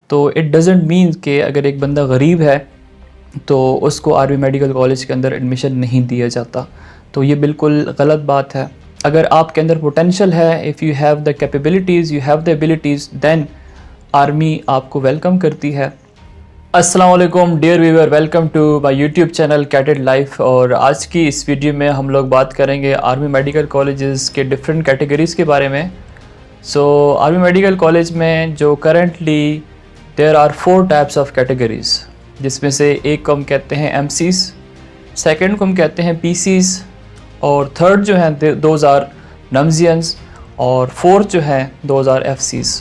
तो it doesn't mean कि अगर एक बंदा गरीब है तो उसको आर्मी मेडिकल कॉलेज के अंदर एडमिशन नहीं दिया जाता। तो ये बिल्कुल गलत बात है। अगर आपके अंदर पोटेंशियल है, if you have the capabilities, you have the abilities, then army आपको वेलकम करती है। अस्सलाम वालेकुम dear viewer, welcome to my YouTube channel cadet life. और आज की इस वीडियो में हम लोग बात करेंगे आर्मी मेडिकल कॉलेजेस के डिफरेंट कैटेगरीज़ के बारे में। सो आर्मी मेडिकल कॉलेज में जो currently there are 4 types of categories, जिसमें से एक को हम कहते हैं MCs, सेकंड को हम कहते हैं PCs, और थर्ड जो है 2000 नम्जियंस, और फोर्थ जो है 2000 FCs।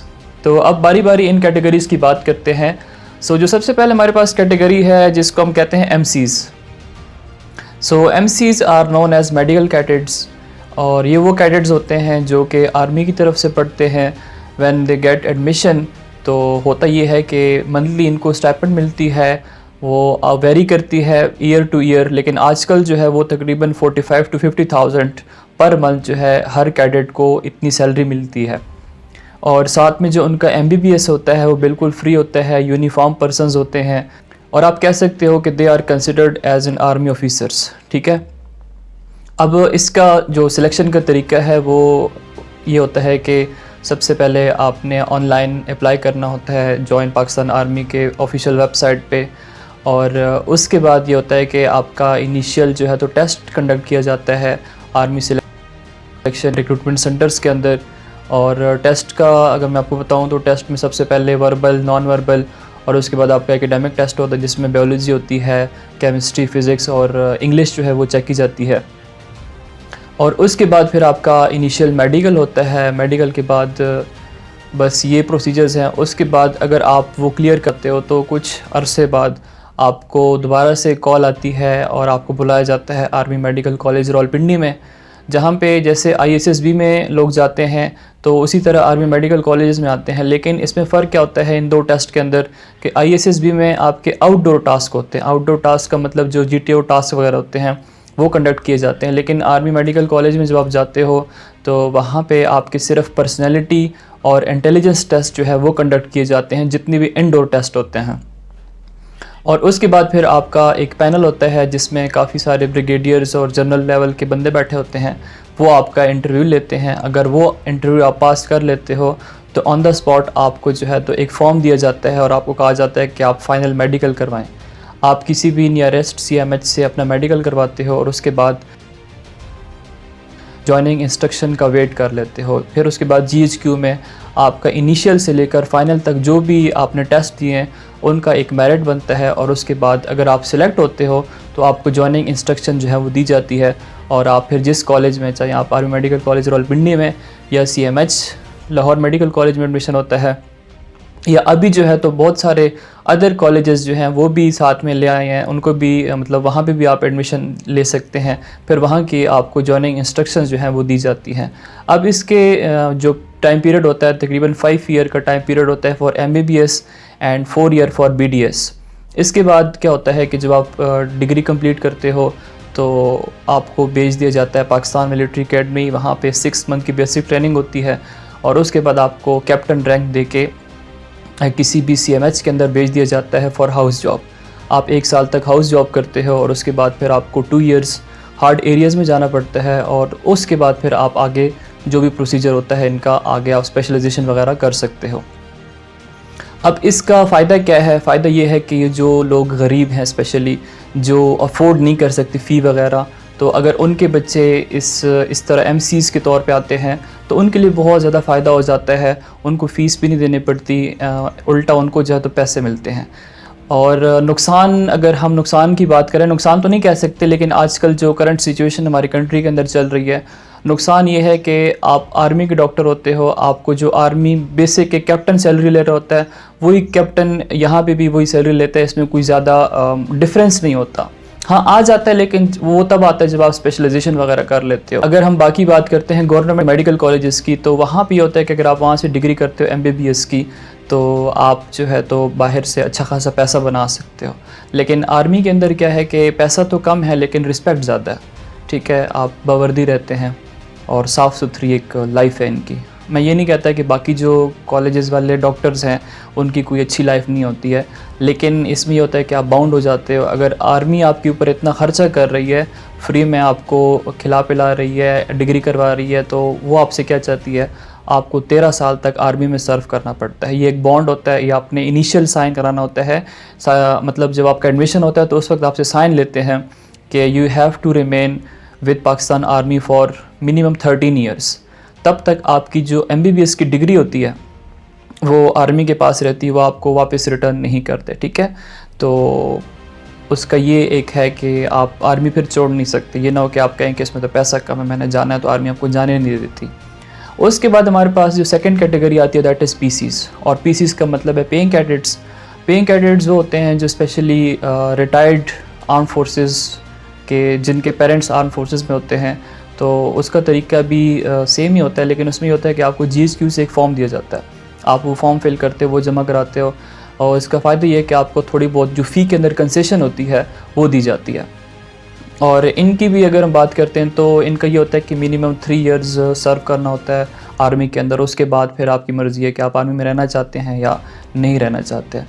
तो अब बारी बारी इन कैटेगरीज़ की बात करते हैं। सो जो सबसे पहले हमारे पास कैटेगरी है जिसको हम कहते हैं MCs। So MCs are known as medical cadets, और ये वो कैडेट्स होते हैं जो कि आर्मी की तरफ से पढ़ते हैं। व्हेन दे गेट एडमिशन, तो होता ये है कि मंथली इनको स्टाइपेंड मिलती है, वो वेरी करती है ईयर टू ईयर, लेकिन आजकल जो है वो तकरीबन 45 to 50,000 पर मंथ जो है हर कैडेट को इतनी सैलरी मिलती है। और साथ में जो उनका MBBS होता है वो बिल्कुल फ्री होता है, यूनिफॉर्म पर्सनस होते हैं, और आप कह सकते हो कि they are considered as an army officers. ठीक है, अब इसका जो सिलेक्शन का तरीका है वो ये होता है कि सबसे पहले आपने ऑनलाइन अप्लाई करना होता है जॉइन पाकिस्तान आर्मी के ऑफिशियल वेबसाइट पे, और उसके बाद ये होता है कि आपका इनिशियल जो है तो टेस्ट कंडक्ट किया जाता है आर्मी सिलेक्शन रिक्रूटमेंट सेंटर्स के अंदर। और टेस्ट का अगर मैं आपको बताऊं तो टेस्ट में सबसे पहले वर्बल, नॉन वर्बल, और उसके बाद आपका एकेडमिक टेस्ट होता है जिसमें बायोलॉजी होती है, केमिस्ट्री, फिज़िक्स और इंग्लिश जो है वो चेक की जाती है। और उसके बाद फिर आपका इनिशियल मेडिकल होता है। मेडिकल के बाद बस ये प्रोसीजर्स हैं। उसके बाद अगर आप वो क्लियर करते हो तो कुछ अरसे बाद आपको दोबारा से कॉल आती है और आपको बुलाया जाता है आर्मी मेडिकल कॉलेज रावलपिंडी में, जहाँ पे जैसे ISSB में लोग जाते हैं तो उसी तरह आर्मी मेडिकल कॉलेज में आते हैं। लेकिन इसमें फ़र्क क्या होता है इन दो टेस्ट के अंदर कि ISSB में आपके आउटडोर टास्क होते हैं। आउटडोर टास्क का मतलब जो GTO टास्क वगैरह होते हैं वो कंडक्ट किए जाते हैं, लेकिन आर्मी मेडिकल कॉलेज में जब आप जाते हो तो वहाँ पे आपके सिर्फ पर्सनैलिटी और इंटेलिजेंस टेस्ट जो है वो कंडक्ट किए जाते हैं, जितनी भी इनडोर टेस्ट होते हैं। और उसके बाद फिर आपका एक पैनल होता है जिसमें काफ़ी सारे ब्रिगेडियर्स और जनरल लेवल के बंदे बैठे होते हैं, वो आपका इंटरव्यू लेते हैं। अगर वो इंटरव्यू आप पास कर लेते हो तो ऑन द स्पॉट आपको जो है तो एक फॉर्म दिया जाता है और आपको कहा जाता है कि आप फाइनल मेडिकल करवाएं। आप किसी भी नियरेस्ट CMH से अपना मेडिकल करवाते हो और उसके बाद जॉइनिंग इंस्ट्रक्शन का वेट कर लेते हो। फिर उसके बाद GHQ में आपका इनिशियल से लेकर फाइनल तक जो भी आपने टेस्ट दिए हैं उनका एक मेरिट बनता है, और उसके बाद अगर आप सिलेक्ट होते हो तो आपको जॉइनिंग इंस्ट्रक्शन जो है वो दी जाती है, और आप फिर जिस कॉलेज में, चाहे आप आर्मी मेडिकल कॉलेज रावलपिंडी में या CMH लाहौर मेडिकल कॉलेज में एडमिशन होता है, या अभी जो है तो बहुत सारे अदर कॉलेजेस जो हैं वो भी साथ में ले आए हैं, उनको भी मतलब वहाँ पे भी आप एडमिशन ले सकते हैं। फिर वहाँ की आपको जॉइनिंग इंस्ट्रक्शंस जो हैं वो दी जाती हैं। अब इसके जो टाइम पीरियड होता है तकरीबन 5 ईयर का टाइम पीरियड होता है for MBBS and 4 year for BDS। इसके बाद क्या होता है कि जब आप डिग्री कंप्लीट करते हो तो आपको भेज दिया जाता है पाकिस्तान मिलिट्री अकेडमी। वहाँ पे 6 मंथ की बेसिक ट्रेनिंग होती है, और उसके बाद आपको कैप्टन रैंक दे के किसी भी CMH के अंदर भेज दिया जाता है फॉर हाउस जॉब। आप 1 साल तक हाउस जॉब करते हो, और उसके बाद फिर आपको 2 ईयर्स हार्ड एरियाज़ में जाना पड़ता है, और उसके बाद फिर आप आगे जो भी प्रोसीजर होता है इनका आगे आप स्पेशलाइजेशन वगैरह कर सकते हो। अब इसका फ़ायदा क्या है? फ़ायदा ये है कि जो लोग गरीब हैं, स्पेशली जो अफोर्ड नहीं कर सकते फ़ी वगैरह, तो अगर उनके बच्चे इस तरह MCs के तौर पे आते हैं तो उनके लिए बहुत ज़्यादा फ़ायदा हो जाता है। उनको फ़ीस भी नहीं देनी पड़ती, उल्टा उनको जो है तो पैसे मिलते हैं। और नुकसान, अगर हम नुकसान की बात करें, नुकसान तो नहीं कह सकते, लेकिन आजकल जो करंट सिचुएशन हमारी कंट्री के अंदर चल रही है, नुकसान ये है कि आप आर्मी के डॉक्टर होते हो, आपको जो आर्मी बेसिक के कैप्टन सैलरी ले रहा होता है वही कैप्टन यहाँ पे भी वही सैलरी लेता है। इसमें कोई ज़्यादा डिफरेंस नहीं होता। हाँ, आ जाता है, लेकिन वो तब आता है जब आप स्पेशलाइजेशन वगैरह कर लेते हो। अगर हम बाकी बात करते हैं गवर्नमेंट मेडिकल कॉलेजेस की, तो वहाँ पे होता है कि अगर आप वहाँ से डिग्री करते हो MBBS की, तो आप जो है तो बाहर से अच्छा खासा पैसा बना सकते हो। लेकिन आर्मी के अंदर क्या है कि पैसा तो कम है लेकिन रिस्पेक्ट ज़्यादा है। ठीक है, आप बावर्दी रहते हैं और साफ़ सुथरी एक लाइफ है इनकी। मैं ये नहीं कहता कि बाकी जो कॉलेजेस वाले डॉक्टर्स हैं उनकी कोई अच्छी लाइफ नहीं होती है, लेकिन इसमें ये होता है कि आप बाउंड हो जाते हो। अगर आर्मी आपके ऊपर इतना ख़र्चा कर रही है, फ्री में आपको खिला पिला रही है, डिग्री करवा रही है, तो वो आपसे क्या चाहती है, आपको 13 साल तक आर्मी में सर्व करना पड़ता है। ये एक बॉन्ड होता है, ये आपने इनिशियल साइन कराना होता है। मतलब जब आपका एडमिशन होता है तो उस वक्त आपसे साइन लेते हैं कि you have to remain with Pakistan army for minimum 13 years. तब तक आपकी जो MBBS की डिग्री होती है वो आर्मी के पास रहती है, वो आपको वापस रिटर्न नहीं करते, ठीक है। तो उसका ये एक है कि आप आर्मी फिर छोड़ नहीं सकते। ये ना हो कि आप कहें कि इसमें तो पैसा कम है, मैंने जाना है, तो आर्मी आपको जाने नहीं देती। उसके बाद हमारे पास जो सेकंड कैटेगरी आती है दैट इज़ PCs, और PCs का मतलब है पेइंग कैडेट्स। पेइंग कैडेट्स वो होते हैं जो स्पेशली रिटायर्ड आर्म फोर्सेस के, जिनके पेरेंट्स आर्म फोर्सेस में होते हैं। तो उसका तरीका भी सेम ही होता है, लेकिन उसमें ये होता है कि आपको GSQ से एक फॉर्म दिया जाता है, आप वो फॉर्म फिल करते हो, वो जमा कराते हो, और इसका फ़ायदा ये है कि आपको थोड़ी बहुत जो फ़ी के अंदर कंसेशन होती है वो दी जाती है। और इनकी भी अगर हम बात करते हैं तो इनका ये होता है कि मिनिमम 3 इयर्स सर्व करना होता है आर्मी के अंदर। उसके बाद फिर आपकी मर्ज़ी है कि आप आर्मी में रहना चाहते हैं या नहीं रहना चाहते हैं।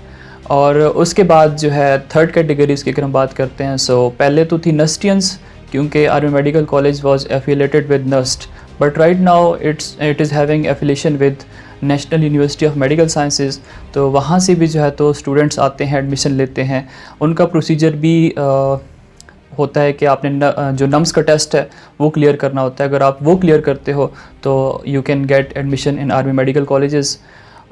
और उसके बाद जो है थर्ड कैटेगरीज़ की अगर हम बात करते हैं, सो पहले तो थी नस्टियंस, क्योंकि army medical college was affiliated with NUST, but right now it is having affiliation with National University of Medical Sciences. तो वहाँ से भी जो है तो स्टूडेंट्स आते हैं, एडमिशन लेते हैं। उनका प्रोसीजर भी होता है कि आपने जो नम्स का टेस्ट है वो क्लियर करना होता है। अगर आप वो क्लियर करते हो तो you can get admission in army medical colleges.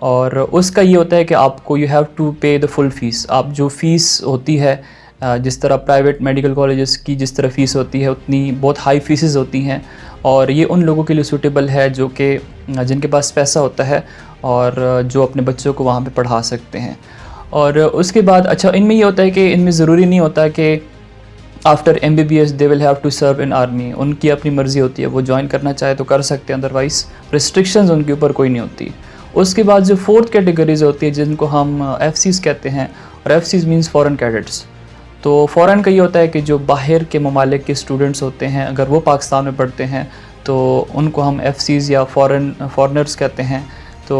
और उसका ये होता है कि आपको यू हैव टू पे द फुल फ़ीस। आप जो फ़ीस होती है, जिस तरह प्राइवेट मेडिकल कॉलेजेस की जिस तरह फ़ीस होती है, उतनी बहुत हाई फीसेस होती हैं, और ये उन लोगों के लिए सूटेबल है जो कि जिनके पास पैसा होता है और जो अपने बच्चों को वहाँ पे पढ़ा सकते हैं। और उसके बाद अच्छा, इनमें ये होता है कि इनमें ज़रूरी नहीं होता कि after MBBS they will have to serve in army. उनकी अपनी मर्ज़ी होती है, वो ज्वाइन करना चाहे तो कर सकते हैं, अदरवाइज़ रिस्ट्रिक्शंस उनके ऊपर कोई नहीं होती। उसके बाद जो फोर्थ कैटेगरीज होती है जिनको हम FCs कहते हैं, और FCs मीन्स फॉरेन कैडेट्स। तो फ़ॉरेन का ये होता है कि जो बाहर के ममालिक के स्टूडेंट्स होते हैं, अगर वो पाकिस्तान में पढ़ते हैं तो उनको हम FCs या फॉरेनर्स कहते हैं।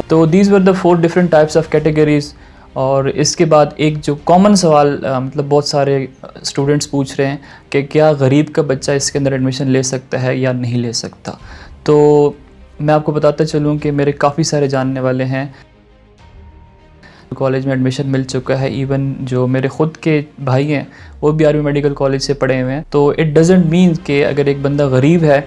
तो these were the 4 different types of categories. और इसके बाद एक जो कॉमन सवाल मतलब बहुत सारे स्टूडेंट्स पूछ रहे हैं कि क्या गरीब का बच्चा इसके अंदर एडमिशन ले सकता है या नहीं ले सकता। तो मैं आपको बताता चलूँ कि मेरे काफ़ी सारे जानने वाले हैं, कॉलेज में एडमिशन मिल चुका है। इवन जो मेरे ख़ुद के भाई हैं वो भी आर्मी मेडिकल कॉलेज से पढ़े हुए हैं। तो इट डज़ंट मीन कि अगर एक बंदा गरीब है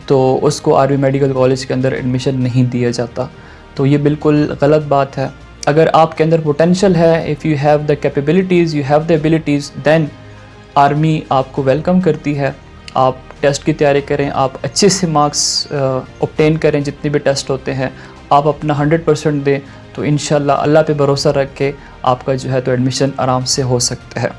तो उसको आर्मी मेडिकल कॉलेज के अंदर एडमिशन नहीं दिया जाता। तो ये बिल्कुल गलत बात है। अगर आपके अंदर पोटेंशियल है, if you have the capabilities, you have the abilities, then army आपको वेलकम करती है। आप टेस्ट की तैयारी करें, आप अच्छे से मार्क्स ऑब्टेन करें, जितने भी टेस्ट होते हैं आप अपना 100% दें, तो इंशाल्लाह अल्लाह पे भरोसा रख के आपका जो है तो एडमिशन आराम से हो सकता है।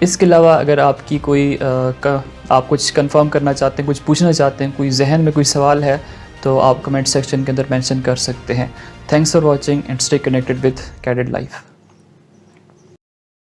इसके अलावा अगर आपकी कोई आप कुछ कंफर्म करना चाहते हैं, कुछ पूछना चाहते हैं, कोई जहन में कोई सवाल है, तो आप कमेंट सेक्शन के अंदर मेंशन कर सकते हैं। Thanks for watching and stay connected with cadet life.